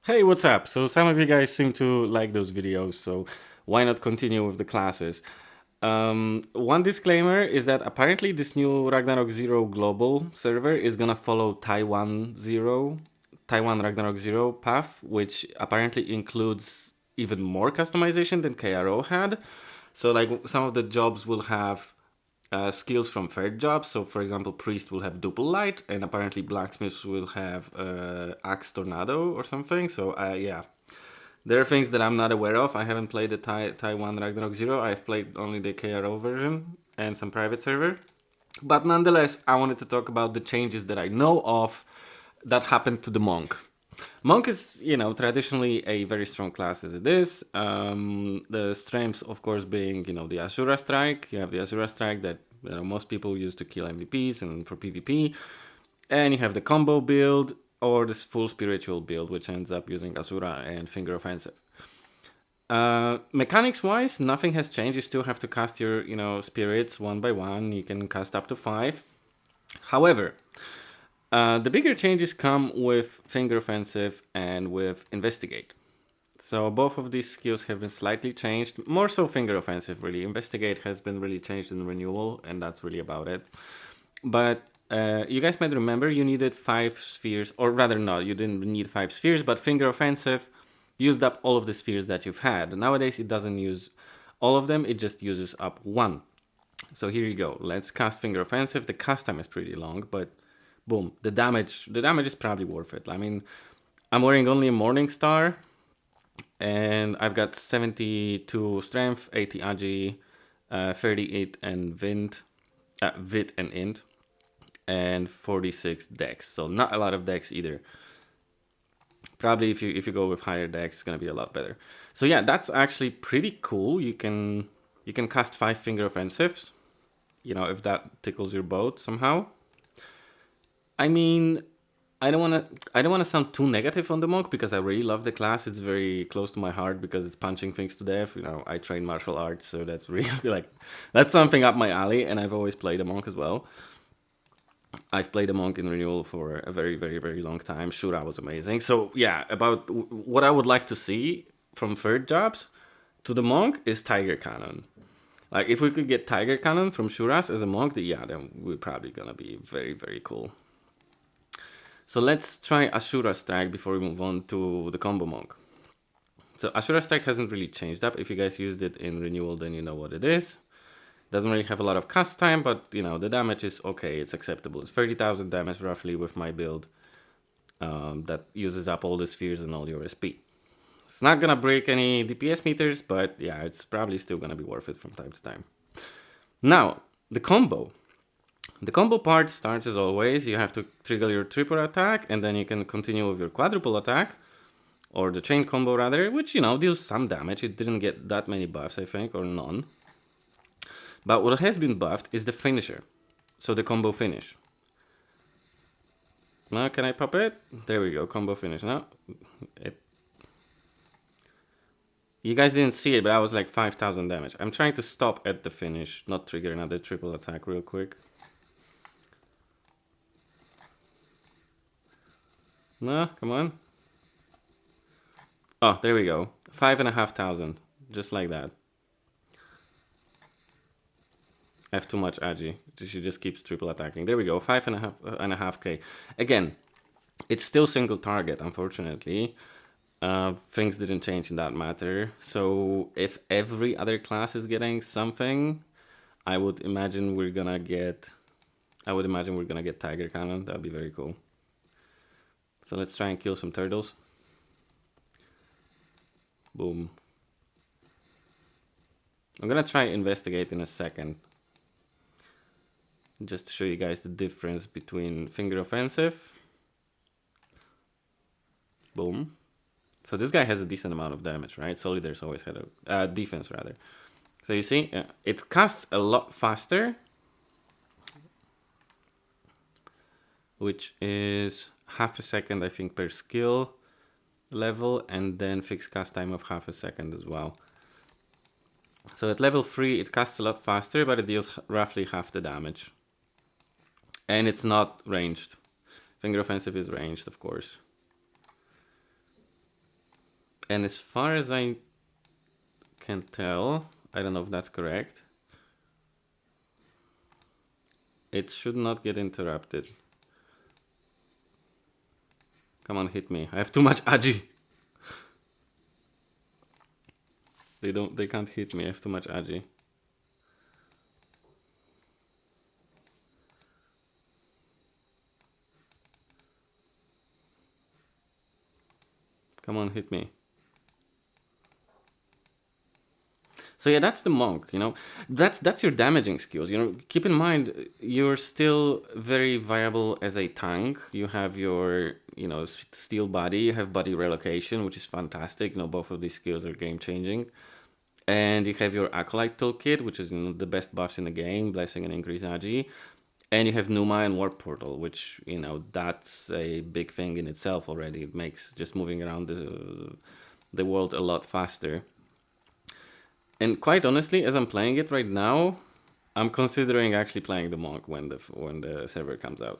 Hey, what's up? So some of you guys seem to like those videos, so why not continue with the classes? One disclaimer is that apparently this new Ragnarok Zero global server is gonna follow Taiwan Ragnarok Zero path, which apparently includes even more customization than KRO had. So like some of the jobs will have skills from third jobs. So, for example, priest will have duple light, and apparently blacksmiths will have axe tornado or something. So, yeah, there are things that I'm not aware of. I haven't played the Taiwan Ragnarok Zero. I've played only the KRO version and some private server. But nonetheless, I wanted to talk about the changes that I know of that happened to the monk. Monk is, traditionally a very strong class as it is. The strengths, of course, being, the Ashura strike. You have the Ashura strike that most people use to kill MVPs and for PvP. And you have the combo build or this full spiritual build, which ends up using Asura and Finger Offensive. Mechanics wise, nothing has changed. You still have to cast your, spirits one by one. You can cast up to 5. However, the bigger changes come with Finger Offensive and with Investigate. So both of these skills have been slightly changed. More so Finger Offensive, really. Investigate has been really changed in Renewal, and that's really about it. But you guys might remember you needed 5 spheres, or rather no, you didn't need 5 spheres, but Finger Offensive used up all of the spheres that you've had. Nowadays it doesn't use all of them, it just uses up 1. So here you go. Let's cast Finger Offensive. The cast time is pretty long, but boom, the damage is probably worth it. I mean, I'm wearing only a Morning Star, and I've got 72 strength, 80 agi, 38 and Vit and int, and 46 dex. So not a lot of dex either. Probably if you go with higher dex, it's gonna be a lot better. So yeah, that's actually pretty cool. You can cast 5 Finger Offensives, if that tickles your boat somehow. I mean, I don't wanna sound too negative on the monk because I really love the class. It's very close to my heart because it's punching things to death. I train martial arts, so that's really like that's something up my alley, and I've always played a monk as well. I've played a monk in Renewal for a very, very, very long time. Shura was amazing. So yeah, about what I would like to see from third jobs to the monk is Tiger Cannon. Like if we could get Tiger Cannon from Shuras as a monk, then we're probably gonna be very, very cool. So let's try Ashura Strike before we move on to the combo monk. So Ashura Strike hasn't really changed up. If you guys used it in Renewal, then you know what it is. Doesn't really have a lot of cast time, but the damage is okay. It's acceptable. It's 30,000 damage roughly with my build that uses up all the spheres and all your SP. It's not gonna break any DPS meters, but yeah, it's probably still gonna be worth it from time to time. Now, the combo. The combo part starts as always. You have to trigger your triple attack, and then you can continue with your quadruple attack, or the chain combo rather, which deals some damage. It didn't get that many buffs, I think, or none. But what has been buffed is the finisher. So the combo finish. Now can I pop it? There we go, combo finish. Now, you guys didn't see it, but I was like 5,000 damage. I'm trying to stop at the finish, not trigger another triple attack real quick. No, come on. Oh, there we go. 5,500, just like that. I have too much agi. She just keeps triple attacking. There we go, 5.5k. Again, it's still single target, unfortunately. Things didn't change in that matter. So if every other class is getting something, I would imagine we're gonna get Tiger Cannon. That'd be very cool. So let's try and kill some turtles. Boom. I'm gonna try investigate in a second. Just to show you guys the difference between Finger Offensive. Boom. So this guy has a decent amount of damage, right? Solidars always had a defense rather. So you see, it casts a lot faster, which is half a second, I think, per skill level, and then fixed cast time of half a second as well. So at level 3, it casts a lot faster, but it deals roughly half the damage. And it's not ranged. Finger Offensive is ranged, of course. And as far as I can tell, I don't know if that's correct, it should not get interrupted. Come on, hit me. I have too much agi. They can't hit me. I have too much agi. Come on, hit me. So yeah, that's the monk, you know. That's your damaging skills. You know, keep in mind you're still very viable as a tank. You have your, you know, steel body, you have body relocation, which is fantastic. You know, both of these skills are game changing. And you have your acolyte toolkit, which is, you know, the best buffs in the game, blessing and increase agi. And you have Numa and Warp Portal, which, you know, that's a big thing in itself already. It makes just moving around the world a lot faster. And quite honestly, as I'm playing it right now, I'm considering actually playing the monk when the server comes out.